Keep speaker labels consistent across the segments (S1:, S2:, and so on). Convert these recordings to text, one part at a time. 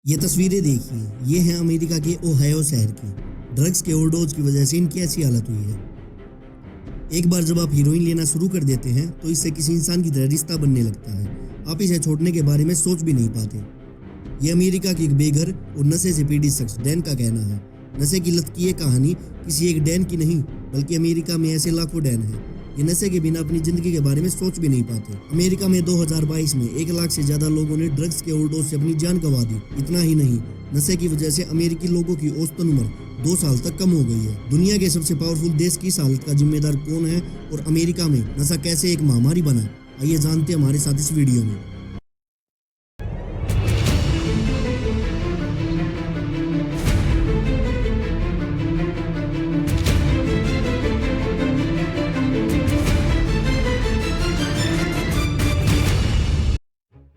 S1: ये तस्वीरें देखिए, ये हैं अमेरिका के ओहायो शहर की। ड्रग्स के ओवरडोज की वजह से इनकी ऐसी हालत हुई है। एक बार जब आप हीरोइन लेना शुरू कर देते हैं तो इससे किसी इंसान की तरह रिश्ता बनने लगता है। आप इसे छोड़ने के बारे में सोच भी नहीं पाते। ये अमेरिका की एक बेघर और नशे से पीड़ित शख्स डैन का कहना है। नशे की लत की ये कहानी किसी एक डैन की नहीं, बल्कि अमेरिका में ऐसे लाखों डैन हैं। ये नशे के बिना अपनी जिंदगी के बारे में सोच भी नहीं पाते। अमेरिका में 2022 में 1 लाख से ज्यादा लोगों ने ड्रग्स के ओवरडोज से अपनी जान गंवा दी। इतना ही नहीं, नशे की वजह से अमेरिकी लोगों की औसतन उम्र 2 साल तक कम हो गई है। दुनिया के सबसे पावरफुल देश की इस हालत का जिम्मेदार कौन है और अमेरिका में नशा कैसे एक महामारी बना, आइए जानते हैं हमारे साथ इस वीडियो में।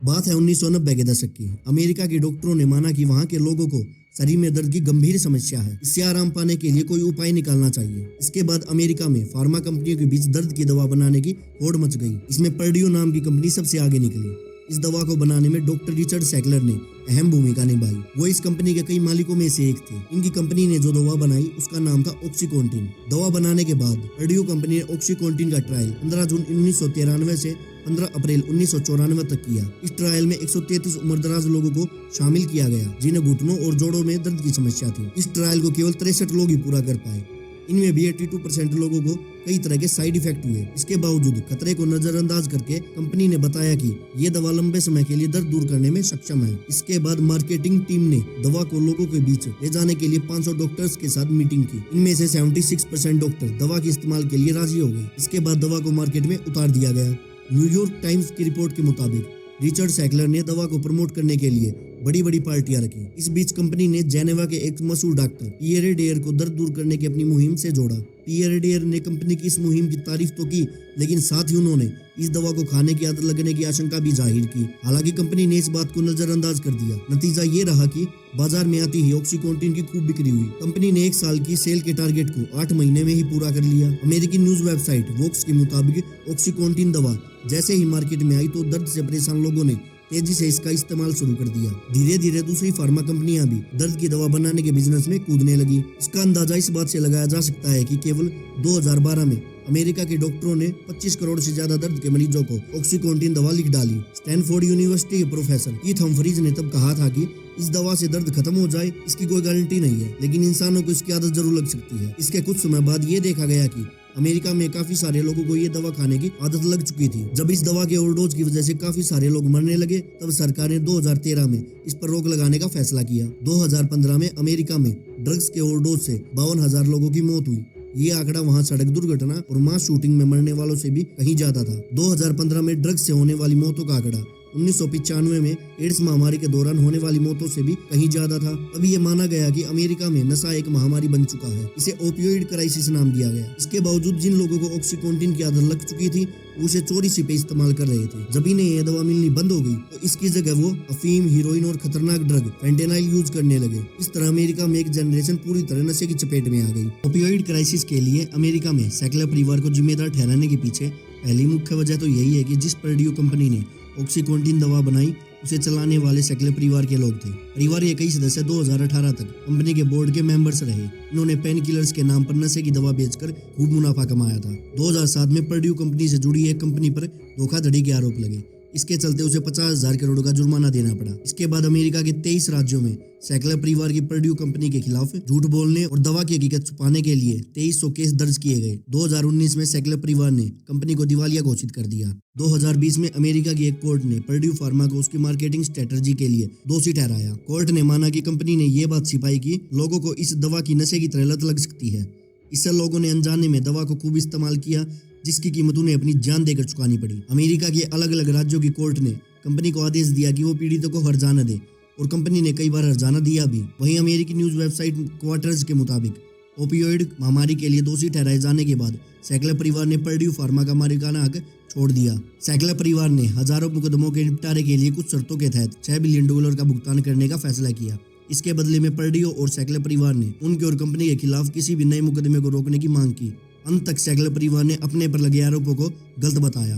S1: बात है 1990 के दशक की। अमेरिका के डॉक्टरों ने माना कि वहां के लोगों को शरीर में दर्द की गंभीर समस्या है। इससे आराम पाने के लिए कोई उपाय निकालना चाहिए। इसके बाद अमेरिका में फार्मा कंपनियों के बीच दर्द की दवा बनाने की होड़ मच गई। इसमें पर्ड्यू नाम की कंपनी सबसे आगे निकली। इस दवा को बनाने में डॉक्टर रिचर्ड सैकलर ने अहम भूमिका निभाई। वो इस कंपनी के कई मालिकों में से एक थे। इनकी कंपनी ने जो दवा बनाई उसका नाम था ऑक्सीकॉन्टिन। दवा बनाने के बाद पर्ड्यू कंपनी ने ऑक्सीकॉन्टिन का ट्रायल 15 जून 1993 से 15 अप्रैल 1994 तक किया। इस ट्रायल में 133 उम्रदराज लोगों को शामिल किया गया, जिन्हें घुटनों और जोड़ों में दर्द की समस्या थी। इस ट्रायल को केवल 63 लोग ही पूरा कर पाए। इनमें भी 82% लोगों को कई तरह के साइड इफेक्ट हुए। इसके बावजूद खतरे को नजरअंदाज करके कंपनी ने बताया कि ये दवा लंबे समय के लिए दर्द दूर करने में सक्षम है। इसके बाद मार्केटिंग टीम ने दवा को लोगों के बीच ले जाने के लिए 500 डॉक्टर्स के साथ मीटिंग की। इनमें से 76% डॉक्टर दवा के इस्तेमाल के लिए राजी हो गए। इसके बाद दवा को मार्केट में उतार दिया गया। न्यूयॉर्क टाइम्स की रिपोर्ट के मुताबिक रिचर्ड सैकलर ने दवा को प्रमोट करने के लिए बड़ी बड़ी पार्टियां रखी। इस बीच कंपनी ने जेनेवा के एक मशहूर डॉक्टर पियरे डेयर को दर्द दूर करने की अपनी मुहिम से जोड़ा। पियरे डेयर ने कंपनी की इस मुहिम की तारीफ तो की, लेकिन साथ ही उन्होंने इस दवा को खाने की आदत लगने की आशंका भी जाहिर की। हालांकि कंपनी ने इस बात को नजरअंदाज कर दिया। नतीजा ये रहा कि बाजार में आती ही ऑक्सीकॉन्टिन की खूब बिक्री हुई। कंपनी ने 1 साल की सेल के टारगेट को 8 महीने में ही पूरा कर लिया। अमेरिकी न्यूज वेबसाइट वोक्स के मुताबिक ऑक्सीकॉन्टिन दवा जैसे ही मार्केट में आई तो दर्द से परेशान लोगों ने तेजी से इसका इस्तेमाल शुरू कर दिया। धीरे धीरे दूसरी फार्मा कंपनियां भी दर्द की दवा बनाने के बिजनेस में कूदने लगी। इसका अंदाजा इस बात से लगाया जा सकता है कि केवल 2012 में अमेरिका के डॉक्टरों ने 25 करोड़ से ज्यादा दर्द के मरीजों को ऑक्सीकॉन्टिन दवा लिख डाली। स्टैनफोर्ड यूनिवर्सिटी के प्रोफेसर कीथ हम्फ्रीज ने तब कहा था कि इस दवा से दर्द खत्म हो जाए इसकी कोई गारंटी नहीं है, लेकिन इंसानों को इसकी आदत जरूर लग सकती है। इसके कुछ समय बाद ये देखा गया कि अमेरिका में काफी सारे लोगों को ये दवा खाने की आदत लग चुकी थी। जब इस दवा के ओवरडोज की वजह से काफी सारे लोग मरने लगे, तब सरकार ने 2013 में इस पर रोक लगाने का फैसला किया। 2015 में अमेरिका में ड्रग्स के ओवरडोज से 52,000 लोगों की मौत हुई। ये आंकड़ा वहां सड़क दुर्घटना और मास शूटिंग में मरने वालों से भी कहीं ज्यादा था। 2015 में ड्रग्स से होने वाली मौतों का आंकड़ा 1995 में एड्स महामारी के दौरान होने वाली मौतों से भी कहीं ज्यादा था। अभी ये माना गया कि अमेरिका में नशा एक महामारी बन चुका है। इसे ओपियोइड क्राइसिस नाम दिया गया। इसके बावजूद जिन लोगों को ऑक्सीकॉन्टिन की आदत लग चुकी थी, उसे चोरी छिपे इस्तेमाल कर रहे थे। जब इन्हें यह दवा मिलनी बंद हो गई तो इसकी जगह वो अफीम, हीरोइन और खतरनाक ड्रग फेंटेनाइल यूज करने लगे। इस तरह अमेरिका में एक जनरेशन पूरी तरह नशे की चपेट में आ गई। ओपियोइड क्राइसिस के लिए अमेरिका में सैकलर परिवार को जिम्मेदार ठहराने के पीछे पहली मुख्य वजह तो यही है कि जिस पर्ड्यू कंपनी ने ऑक्सीकॉन्टिन दवा बनाई उसे चलाने वाले सैकलर परिवार के लोग थे। परिवार के कई सदस्य 2018 तक कंपनी के बोर्ड के मेंबर्स रहे। इन्होंने पेन किलर्स के नाम पर नशे की दवा बेचकर खूब मुनाफा कमाया था। 2007 में पर्ड्यू कंपनी से जुड़ी एक कंपनी पर धोखाधड़ी के आरोप लगे। इसके चलते उसे 50,000 करोड़ का जुर्माना देना पड़ा। इसके बाद अमेरिका के 23 राज्यों में सैकलर परिवार की पर्ड्यू कंपनी के खिलाफ झूठ बोलने और दवा की हकीकत छुपाने के लिए 2300 केस दर्ज किए गए। 2019 में सैकलर परिवार ने कंपनी को दिवालिया घोषित कर दिया। 2020 में अमेरिका की एक कोर्ट ने पर्ड्यू फार्मा को उसकी मार्केटिंग स्ट्रेटजी के लिए दोषी ठहराया। कोर्ट ने माना कि कंपनी ने यह बात छिपाई कि लोगों को इस दवा की नशे की तरह लत लग सकती है। इससे लोगों ने अनजाने में दवा को खूब इस्तेमाल किया, जिसकी कीमत उन्हें अपनी जान देकर चुकानी पड़ी। अमेरिका के अलग अलग राज्यों की कोर्ट ने कंपनी को आदेश दिया कि वो पीड़ितों को हर्जाना दे, और कंपनी ने कई बार हर्जाना दिया भी। वहीं अमेरिकी न्यूज वेबसाइट क्वार्टर्स के मुताबिक ओपियोइड महामारी के लिए दोषी ठहराए जाने के बाद सैकलर परिवार ने पर्ड्यू फार्मा का मालिकाना हक छोड़ दिया। सैकलर परिवार ने हजारों मुकदमों के निपटारे के लिए कुछ शर्तों के तहत $6 बिलियन का भुगतान करने का फैसला किया। इसके बदले में पर्ड्यू और सैकलर परिवार ने उनके और कंपनी के खिलाफ किसी भी नए मुकदमे को रोकने की मांग की। अंत तक सैकलर परिवार ने अपने पर लगे आरोपों को गलत बताया।